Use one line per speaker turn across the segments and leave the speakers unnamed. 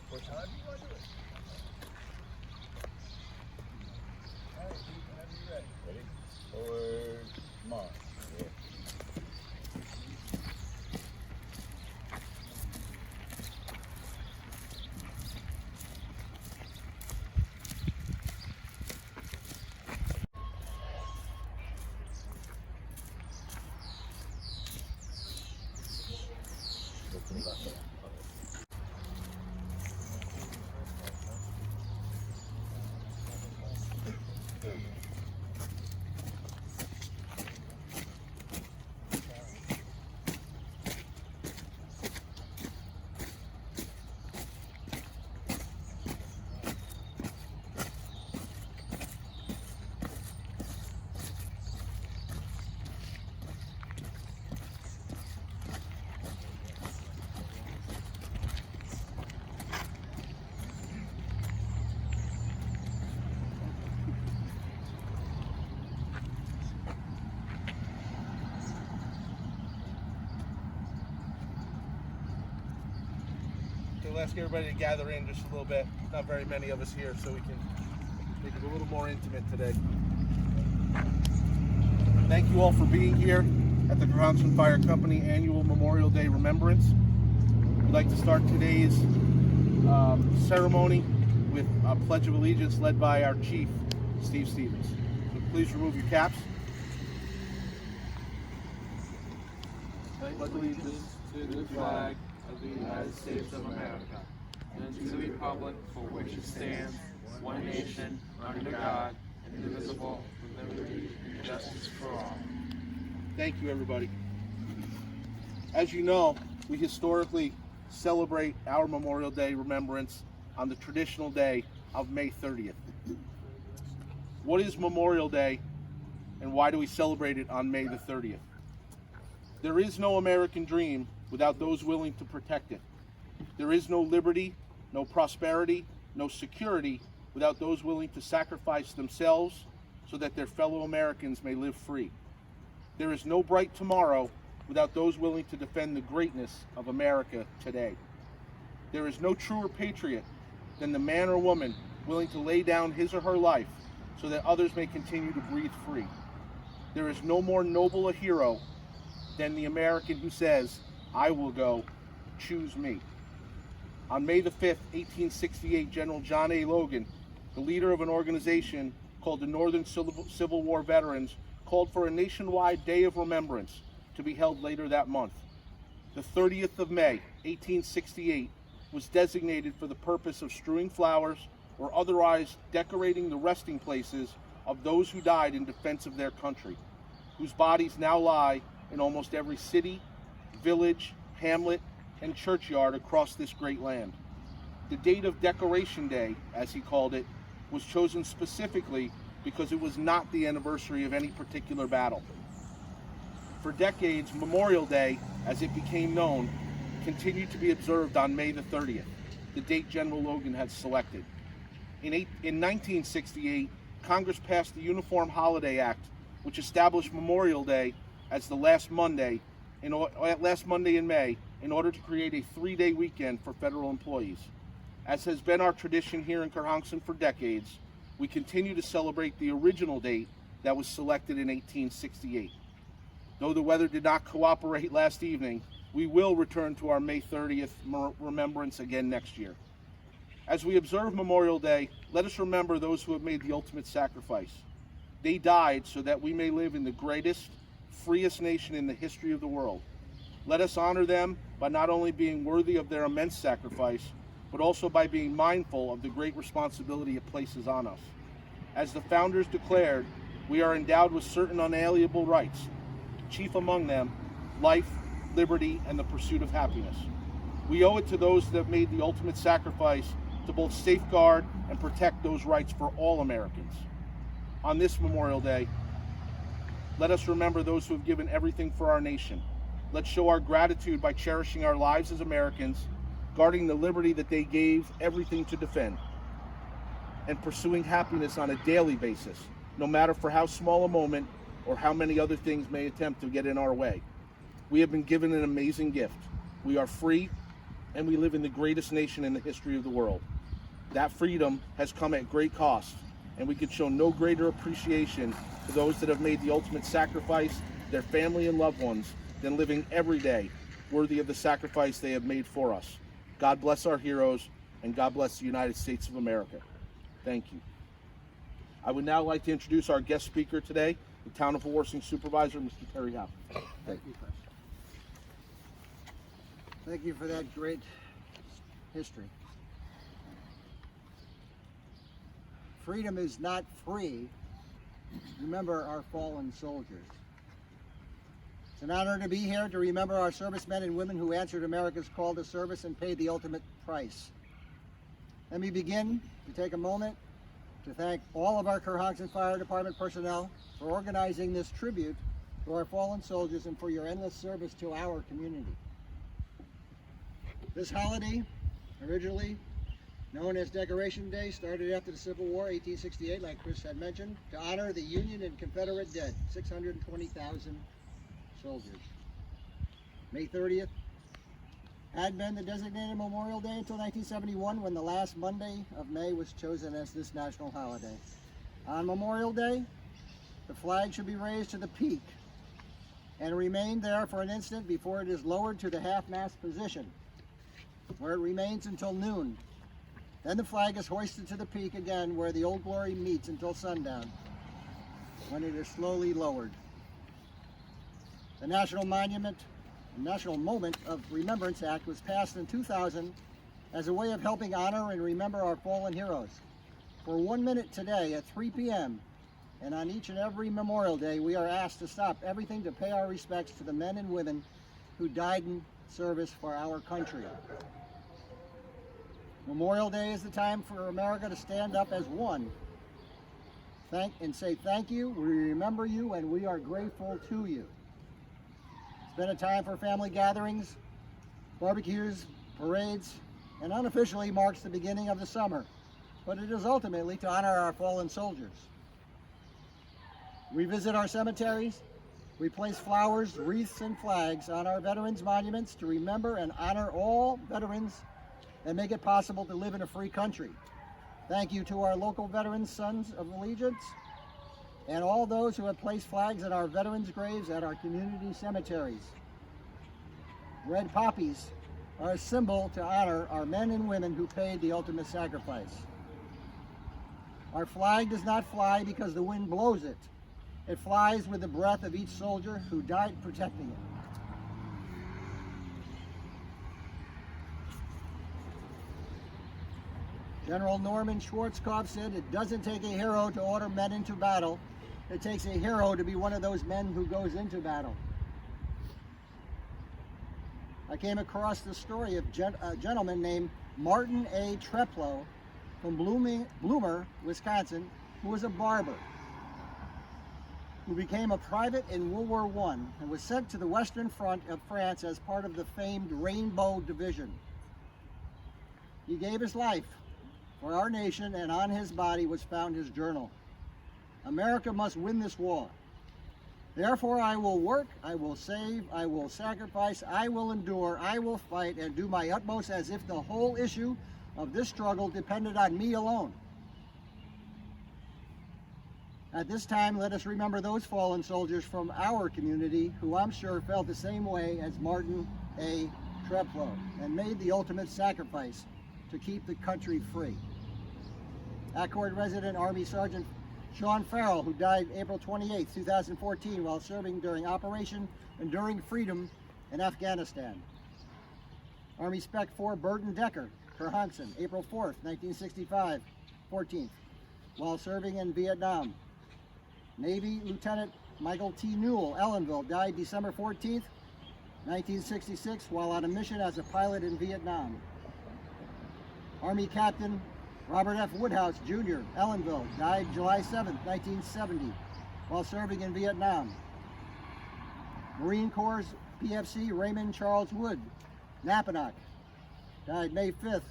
push however you want to do it. All right, whenever you're ready. Ready? Forward, march. Yeah.
We'll ask everybody to gather in just a little bit. Not very many of us here, so we can make it a little more intimate today. Thank you all for being here at the Kerhonkson Fire Company Annual Memorial Day Remembrance. We'd like to start today's ceremony with a Pledge of Allegiance led by our Chief, Steve Stevens. So please remove your caps.
Pledge allegiance to the flag of the United States of America, and to the republic for which it stands, one nation, under God, indivisible, with liberty and justice for all.
Thank you, everybody. As you know, we historically celebrate our Memorial Day remembrance on the traditional day of May 30th. What is Memorial Day, and why do we celebrate it on May the 30th? There is no American dream without those willing to protect it. There is no liberty, no prosperity, no security without those willing to sacrifice themselves so that their fellow Americans may live free. There is no bright tomorrow without those willing to defend the greatness of America today. There is no truer patriot than the man or woman willing to lay down his or her life so that others may continue to breathe free. There is no more noble a hero than the American who says, "I will go, choose me." On May the 5th, 1868, General John A. Logan, the leader of an organization called the Northern Civil War Veterans, called for a nationwide day of remembrance to be held later that month. The 30th of May, 1868, was designated for the purpose of strewing flowers or otherwise decorating the resting places of those who died in defense of their country, whose bodies now lie in almost every city, village, hamlet, and churchyard across this great land. The date of Decoration Day, as he called it, was chosen specifically because it was not the anniversary of any particular battle. For decades, Memorial Day, as it became known, continued to be observed on May the 30th, the date General Logan had selected. In 1968, Congress passed the Uniform Holiday Act, which established Memorial Day as the last Monday in May in order to create a 3-day weekend for federal employees. As has been our tradition here in Kerhonkson for decades, we continue to celebrate the original date that was selected in 1868. Though the weather did not cooperate last evening, we will return to our May 30th remembrance again next year. As we observe Memorial Day, let us remember those who have made the ultimate sacrifice. They died so that we may live in the greatest, freest nation in the history of the world. Let us honor them by not only being worthy of their immense sacrifice, but also by being mindful of the great responsibility it places on us. As the founders declared, we are endowed with certain unalienable rights, chief among them, life, liberty, and the pursuit of happiness. We owe it to those that made the ultimate sacrifice to both safeguard and protect those rights for all Americans. On this Memorial Day, let us remember those who have given everything for our nation. Let's show our gratitude by cherishing our lives as Americans, guarding the liberty that they gave everything to defend, and pursuing happiness on a daily basis, no matter for how small a moment or how many other things may attempt to get in our way. We have been given an amazing gift. We are free, and we live in the greatest nation in the history of the world. That freedom has come at great cost, and we can show no greater appreciation to those that have made the ultimate sacrifice, their family and loved ones, than living every day worthy of the sacrifice they have made for us. God bless our heroes, and God bless the United States of America. Thank you. I would now like to introduce our guest speaker today, the Town of Worcing Supervisor, Mr. Terry Howe.
Thank you, Chris. Thank you for that great history. Freedom is not free. Remember our fallen soldiers. It's an honor to be here to remember our servicemen and women who answered America's call to service and paid the ultimate price. Let me begin to take a moment to thank all of our Kerhonkson Fire Department personnel for organizing this tribute to our fallen soldiers and for your endless service to our community. This holiday, originally known as Decoration Day, started after the Civil War, 1868, like Chris had mentioned, to honor the Union and Confederate dead, 620,000 soldiers. May 30th had been the designated Memorial Day until 1971, when the last Monday of May was chosen as this national holiday. On Memorial Day, the flag should be raised to the peak and remain there for an instant before it is lowered to the half-mast position, where it remains until noon. Then the flag is hoisted to the peak again, where the Old Glory meets until sundown, when it is slowly lowered. The National Moment of Remembrance Act was passed in 2000 as a way of helping honor and remember our fallen heroes. For 1 minute today at 3 p.m. and on each and every Memorial Day, we are asked to stop everything to pay our respects to the men and women who died in service for our country. Memorial Day is the time for America to stand up as one. And say thank you, we remember you, and we are grateful to you. It's been a time for family gatherings, barbecues, parades, and unofficially marks the beginning of the summer, but it is ultimately to honor our fallen soldiers. We visit our cemeteries, we place flowers, wreaths, and flags on our veterans' monuments to remember and honor all veterans and make it possible to live in a free country. Thank you to our local veterans, Sons of Allegiance, and all those who have placed flags at our veterans' graves at our community cemeteries. Red poppies are a symbol to honor our men and women who paid the ultimate sacrifice. Our flag does not fly because the wind blows it. It flies with the breath of each soldier who died protecting it. General Norman Schwarzkopf said, "It doesn't take a hero to order men into battle. It takes a hero to be one of those men who goes into battle." I came across the story of a gentleman named Martin A. Treplow from Bloomer, Wisconsin, who was a barber, who became a private in World War I and was sent to the Western Front of France as part of the famed Rainbow Division. He gave his life for our nation, and on his body was found his journal. America must win this war. Therefore I will work, I will save, I will sacrifice, I will endure, I will fight, and do my utmost as if the whole issue of this struggle depended on me alone. At this time, let us remember those fallen soldiers from our community who I'm sure felt the same way as Martin A. Treplow and made the ultimate sacrifice to keep the country free. Accord resident Army Sergeant Sean Farrell, who died April 28, 2014, while serving during Operation Enduring Freedom in Afghanistan. Army Spec 4 Burton Decker, Kerhonkson, April 4th, 1965, 14th, while serving in Vietnam. Navy Lieutenant Michael T. Newell, Ellenville, died December 14th, 1966, while on a mission as a pilot in Vietnam. Army Captain Robert F. Woodhouse, Jr., Ellenville, died July 7, 1970, while serving in Vietnam. Marine Corps PFC Raymond Charles Wood, Napanoch, died May 5,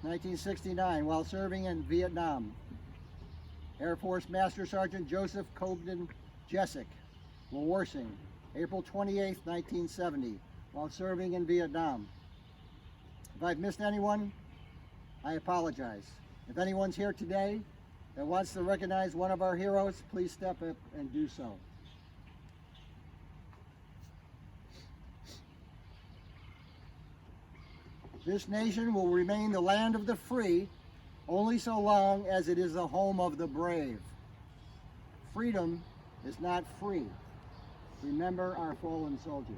1969, while serving in Vietnam. Air Force Master Sergeant Joseph Cobden Jessic, Worcing, April 28, 1970, while serving in Vietnam. If I've missed anyone, I apologize. If anyone's here today that wants to recognize one of our heroes, please step up and do so. This nation will remain the land of the free only so long as it is the home of the brave. Freedom is not free. Remember our fallen soldiers.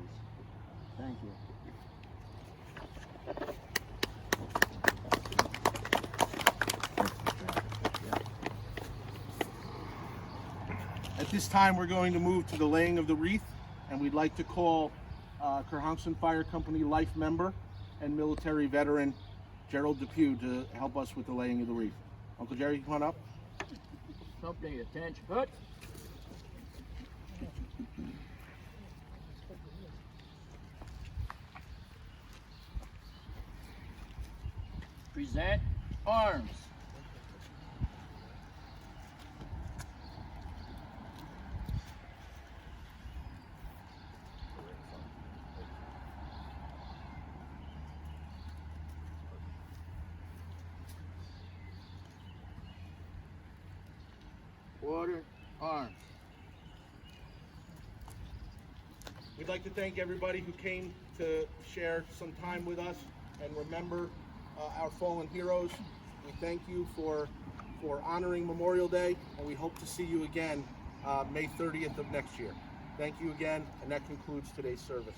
Thank you.
At this time, we're going to move to the laying of the wreath, and we'd like to call Kerhonkson Fire Company life member and military veteran Gerald Depew to help us with the laying of the wreath. Uncle Jerry, come on up.
Company attention, good. Present arms. Order arms.
We'd like to thank everybody who came to share some time with us and remember our fallen heroes. We thank you for honoring Memorial Day, and we hope to see you again May 30th of next year. Thank you again, and that concludes today's service.